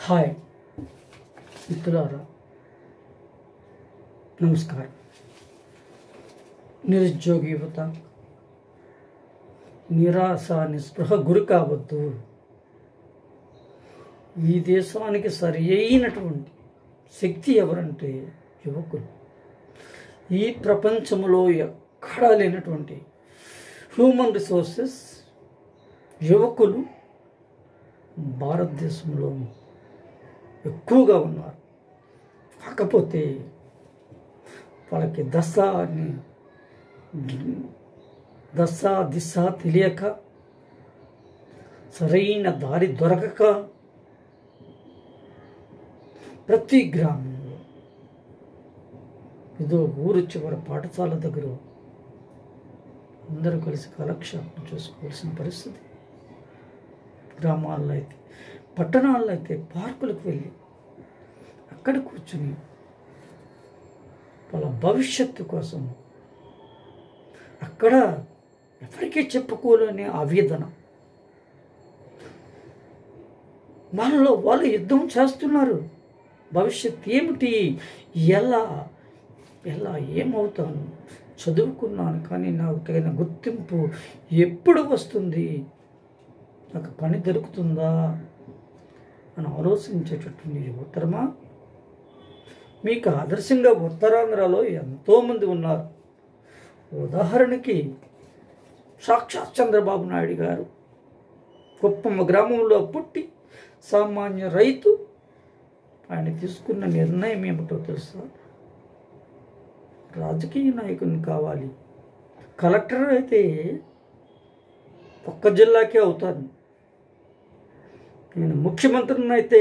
Hi మిత్రులారా, నమస్కారం. నిరుద్యోగి యువత, నిరాశ నిస్పృహ గురి కావద్దు. ఈ దేశానికి సరి అయినటువంటి శక్తి ఎవరంటే యువకులు. ఈ ప్రపంచంలో ఎక్కడా లేనటువంటి హ్యూమన్ రిసోర్సెస్ యువకులు భారతదేశంలో ఎక్కువగా ఉన్నారు. కాకపోతే వాళ్ళకి దశ దిశ తెలియక, సరైన దారి దొరకక ప్రతి గ్రామంలో ఏదో ఊరు చివరి పాఠశాల దగ్గర అందరూ కలిసి కాలక్షేపం చేసుకోవాల్సిన పరిస్థితి. గ్రామాల్లో అయితే, పట్టణాల్లో అయితే పార్కులకు వెళ్ళి అక్కడ కూర్చుని వాళ్ళ భవిష్యత్తు కోసం అక్కడ ఎవరికీ చెప్పుకోలేని ఆవేదన, వాళ్ళలో వాళ్ళు యుద్ధం చేస్తున్నారు. భవిష్యత్తు ఏమిటి, ఎలా ఏమవుతాను, చదువుకున్నాను కానీ నాకు తగిన గుర్తింపు ఎప్పుడు వస్తుంది, నాకు పని దొరుకుతుందా అని ఆలోచించేటటువంటి యువతరమా. మీకు ఆదర్శంగా ఉత్తరాంధ్రలో ఎంతోమంది ఉన్నారు. ఉదాహరణకి సాక్షాత్ చంద్రబాబు నాయుడు గారు కుప్పమ్మ గ్రామంలో పుట్టి సామాన్య రైతు. ఆయన తీసుకున్న నిర్ణయం ఏమిటో తెలుసా? రాజకీయ నాయకుని కావాలి, కలెక్టర్ అయితే ఒక్క జిల్లాకే అవుతాను, నేను ముఖ్యమంత్రిని అయితే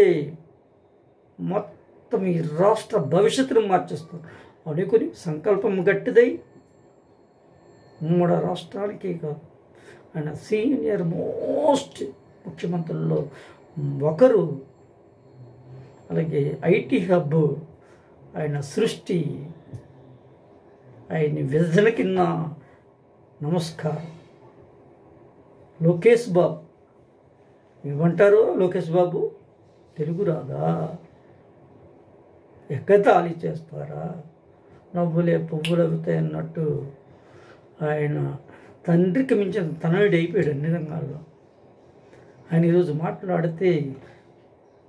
మొత్తం ఈ రాష్ట్ర భవిష్యత్తును మార్చేస్తాను అనుకుని సంకల్పం గట్టిదై 3 రాష్ట్రాలకే కాదు, ఆయన సీనియర్ మోస్ట్ ముఖ్యమంత్రుల్లో ఒకరు. అలాగే ఐటీ హబ్ ఆయన సృష్టి, ఆయన విభజన కింద నమస్కారం. లోకేష్ బాబు ఏమంటారు? లోకేష్ బాబు తెలుగు రాదా? ఎక్కతాళి చేస్తారా? నవ్వులే పువ్వులు అవుతాయి అన్నట్టు ఆయన తండ్రికి మించిన తనయుడు అయిపోయాడు అన్ని రంగాల్లో. ఆయన ఈరోజు మాట్లాడితే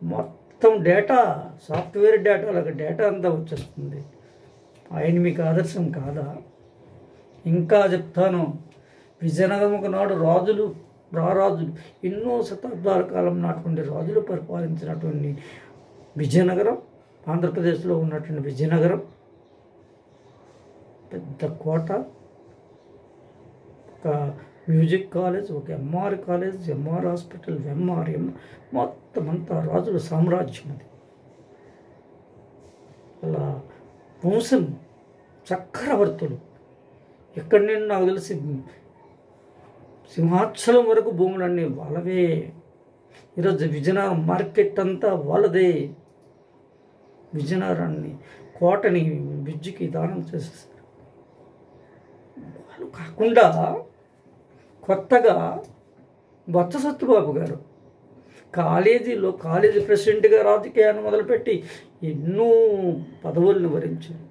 మొత్తం డేటా, సాఫ్ట్వేర్ డేటా అలాగే డేటా అంతా వచ్చేస్తుంది. ఆయన మీకు ఆదర్శం కాదా? ఇంకా చెప్తాను, విజయనగరం ఒకనాడు రారాజులు ఎన్నో శతాబ్దాల కాలం నాటువంటి రాజులు పరిపాలించినటువంటి విజయనగరం, ఆంధ్రప్రదేశ్లో ఉన్నటువంటి విజయనగరం పెద్ద కోట, ఒక మ్యూజిక్ కాలేజ్, ఒక ఎంఆర్ కాలేజ్, ఎంఆర్ హాస్పిటల్, మొత్తం అంతా రాజుల సామ్రాజ్యం అది. అలా వంశం చక్రవర్తులు ఎక్కడి నుండి నాకు తెలిసి సింహాచలం వరకు భూములన్నీ వాళ్ళవే. ఈరోజు విజయనగరం మార్కెట్ అంతా వాళ్ళదే. విజయనగరాన్ని, కోటని బ్రిడ్జికి దానం చేసేసారు. వాళ్ళు కాకుండా కొత్తగా బొత్స సత్యబాబు గారు కాలేజీ ప్రెసిడెంట్గా రాజకీయాన్ని మొదలుపెట్టి ఎన్నో పదవులను వరించారు.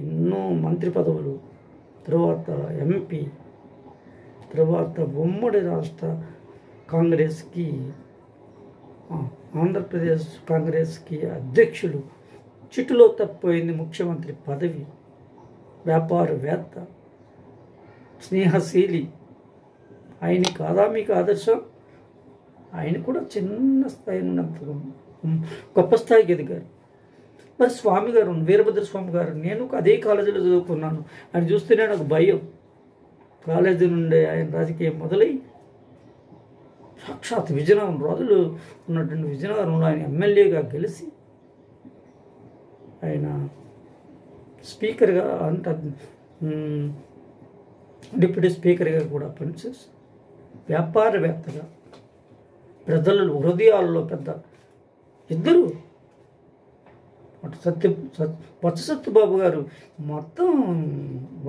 ఎన్నో మంత్రి పదవులు, తర్వాత ఎంపీ, తర్వాత ఉమ్మడి రాష్ట్ర కాంగ్రెస్కి, ఆంధ్రప్రదేశ్ కాంగ్రెస్కి అధ్యక్షులు. చిట్టులో తప్పిపోయింది ముఖ్యమంత్రి పదవి. వ్యాపారవేత్త, స్నేహశీలి. ఆయన కాదా మీకు ఆదర్శం? ఆయన కూడా చిన్న స్థాయి నుండి గొప్ప స్థాయికి ఎదిగారు. మరి స్వామి గారు, వీరభద్ర స్వామి గారు, నేను అదే కాలేజీలో చదువుకున్నాను. ఆయన చూస్తేనే నాకు భయం. కాలేజీ నుండి ఆయన రాజకీయం మొదలై సాక్షాత్ విజయనగరం రాజులు ఉన్నటువంటి విజయనగరంలో ఆయన ఎమ్మెల్యేగా గెలిచి ఆయన స్పీకర్గా డిప్యూటీ స్పీకర్గా కూడా పనిచేసి వ్యాపారవేత్తగా ప్రజల హృదయాల్లో పెద్ద ఇద్దరు. బొత్స సత్యబాబు గారు మొత్తం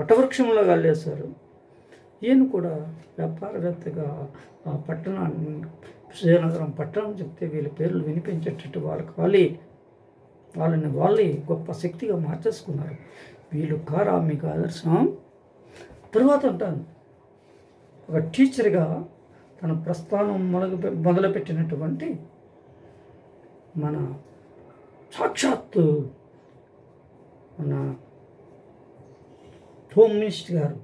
వటవృక్షంలో గాలేశారు. ఈయన కూడా వ్యాపారవేత్తగా ఆ పట్టణాన్ని విజయనగరం పట్టణం చెప్తే వీళ్ళ పేర్లు వినిపించేటట్టు వాళ్ళని వాళ్ళే గొప్ప శక్తిగా మార్చేసుకున్నారు. వీళ్ళు కారా మీకు ఆదర్శం? తరువాత అంటాను, ఒక టీచర్గా తన ప్రస్థానం మొదలుపెట్టినటువంటి మన సాక్షాత్తు మన హోమ్ మినిస్టర్ గారు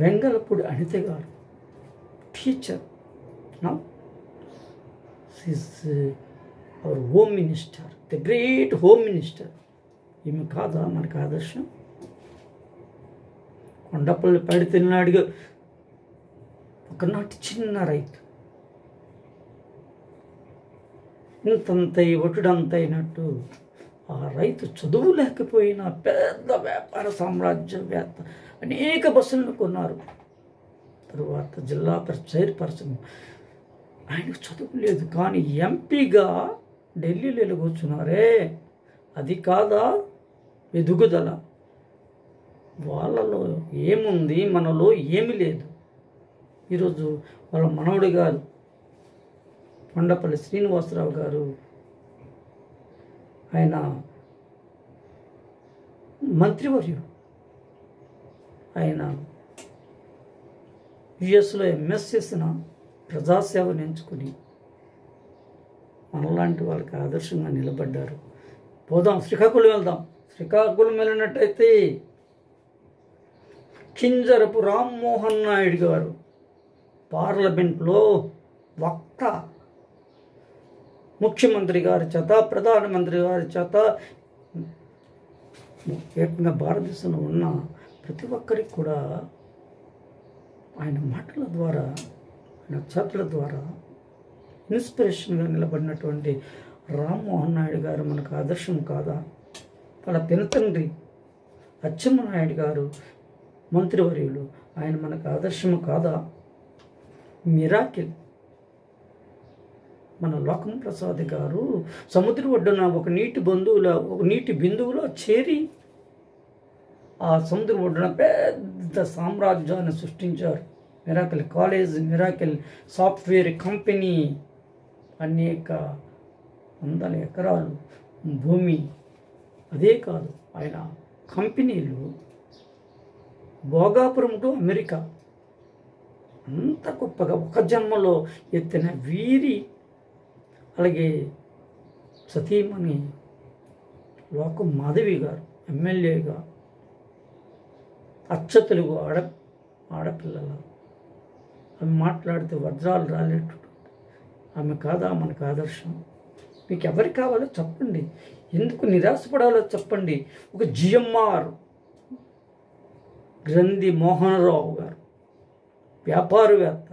బెంగళపూడి అనిత గారు, teacher, now is our home minister, the great home minister. ఈమె కాదా మనకు ఆదర్శం? కొండపల్లి పడితిన్నాడుగా ఒకనాటి చిన్న రైతు ఇంతంతై ఒటుడంతైనట్టు ఆ రైతు చదువు లేకపోయినా పెద్ద వ్యాపార సామ్రాజ్యవేత్త, అనేక బస్సులను కొన్నారు. తరువాత జిల్లా చైర్పర్సన్, ఆయనకు చదువు లేదు కానీ ఎంపీగా ఢిల్లీలో కూర్చున్నారే, అది కాదా ఎదుగుదల? వాళ్ళలో ఏముంది, మనలో ఏమి లేదు. ఈరోజు వాళ్ళ మనవడు గారు కొండపల్లి శ్రీనివాసరావు గారు, ఆయన మంత్రివర్యుడు, ఆయన యుఎస్లో ఎంఎస్ చేసిన ప్రజాసేవను ఎంచుకుని మనలాంటి వాళ్ళకి ఆదర్శంగా నిలబడ్డారు. పోదాం, శ్రీకాకుళం వెళ్దాం. శ్రీకాకుళం వెళ్ళినట్టయితే కింజరపు రామ్మోహన్ నాయుడు గారు పార్లమెంట్లో వక్త, ముఖ్యమంత్రి గారి చేత, ప్రధానమంత్రి గారి చేత, ఏకంగా భారతదేశంలో ఉన్న ప్రతి ఒక్కరికి కూడా ఆయన మాటల ద్వారా, ఆయన చేతుల ద్వారా ఇన్స్పిరేషన్గా నిలబడినటువంటి రామ్మోహన్ నాయుడు గారు మనకు ఆదర్శం కాదా? వాళ్ళ పినతండ్రి అచ్చెన్నాయుడు గారు మంత్రివర్యులు, ఆయన మనకు ఆదర్శము కాదా? మిరాకిల్ మన లోకం ప్రసాద్ గారు సముద్ర ఒడ్డున ఒక నీటి బిందువులో చేరి ఆ సముద్ర ఒడ్డున పెద్ద సామ్రాజ్యాన్ని సృష్టించారు. Miracle college, miracle software company, అనేక వందల ఎకరాలు భూమి. అదే కాదు, ఆయన కంపెనీలు భోగాపురం టు అమెరికా, అంత గొప్పగా ఒక జన్మలో ఎత్తిన వీరి. అలాగే సతీమణి లోకం మాధవి గారు ఎమ్మెల్యేగా, అచ్చ తెలుగు ఆడపిల్లల ఆమె మాట్లాడితే వజ్రాలు రాలేటట్టు. ఆమె కాదా మనకు ఆదర్శం? మీకు ఎవరు కావాలో చెప్పండి, ఎందుకు నిరాశపడాలో చెప్పండి. ఒక జిఎంఆర్ గ్రంథి మోహనరావు గారు వ్యాపారవేత్త,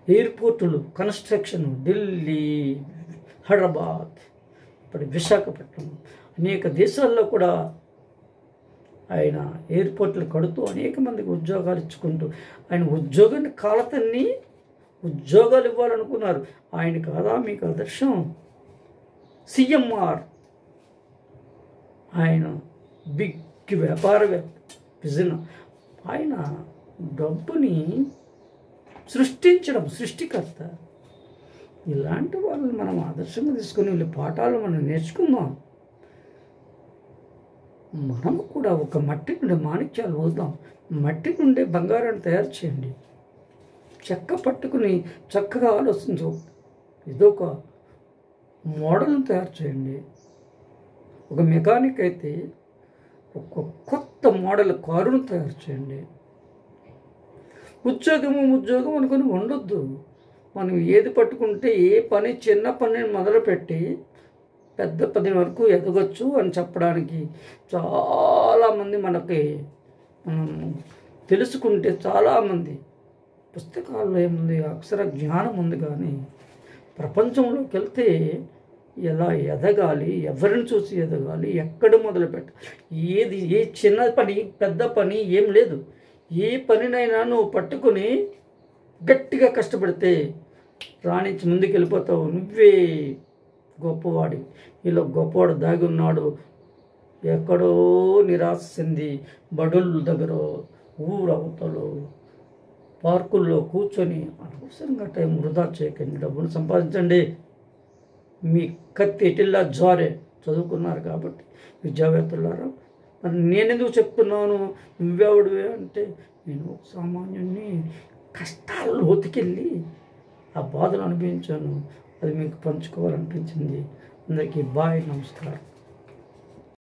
ఎయిర్పోర్టులు కన్స్ట్రక్షన్, ఢిల్లీ, హైదరాబాద్, ఇప్పుడు విశాఖపట్నం, అనేక దేశాల్లో కూడా ఆయన ఎయిర్పోర్ట్లు కడుతూ అనేక మందికి ఉద్యోగాలు ఇచ్చుకుంటూ ఆయన ఉద్యోగాన్ని కాలతన్ని ఉద్యోగాలు ఇవ్వాలనుకున్నారు. ఆయన కాదా మీకు ఆదర్శం? సిఎంఆర్, ఆయన బిగ్ వ్యాపారవేత్త, బిజినెస్, ఆయన డబ్బుని సృష్టికర్త. ఇలాంటి వాళ్ళని మనం ఆదర్శంగా తీసుకుని వీళ్ళ పాఠాలు మనం నేర్చుకుందాం. మనం కూడా ఒక మట్టి నుండి మాణిక్యాలు పోదాం, మట్టి నుండి బంగారాన్ని తయారు చేయండి. చెక్క పట్టుకుని చక్కగా ఆలోచించు, ఇదొక మోడల్ని తయారు చేయండి. ఒక మెకానిక్ అయితే ఒక కొత్త మోడల్ కారును తయారు చేయండి. ఉద్యోగం అనుకుని ఉండొద్దు. మనం ఏది పట్టుకుంటే ఏ పని, చిన్న పనిని మొదలుపెట్టి పెద్ద పని వరకు ఎదగొచ్చు అని చెప్పడానికి చాలామంది మనకి మనం తెలుసుకుంటే చాలామంది పుస్తకాల్లో ఏముంది, అక్షర జ్ఞానం ఉంది, కానీ ప్రపంచంలోకి వెళ్తే ఎలా ఎదగాలి, ఎవరిని చూసి ఎదగాలి, ఎక్కడ మొదలుపెట్టాలి, ఏ చిన్న పని పెద్ద పని ఏం లేదు. ఏ పనినైనా నువ్వు పట్టుకుని గట్టిగా కష్టపడితే రాణించి ముందుకు వెళ్ళిపోతావు. నువ్వే గొప్పవాడి. ఇలా గొప్పవాడు దాగి ఉన్నాడు, ఎక్కడో నిరాశ చెంది బడుల దగ్గర ఊరవతలో పార్కుల్లో కూర్చొని అనవసరంగా టైం వృధా చేయకండి, డబ్బును సంపాదించండి. మీ కత్తి ఎటిల్లా జారే. చదువుకున్నారు కాబట్టి విద్యావేత్తలారా, మరి నేనెందుకు చెప్తున్నాను నువ్వెవడివే అంటే, నేను ఒక సామాన్యుడిని, కష్టాల లోతుకెళ్ళి ఆ బాధలు అనుభవించాను, అది మీకు పంచుకోవాలనిపించింది. అందరికీ బాయ్, నమస్కారం.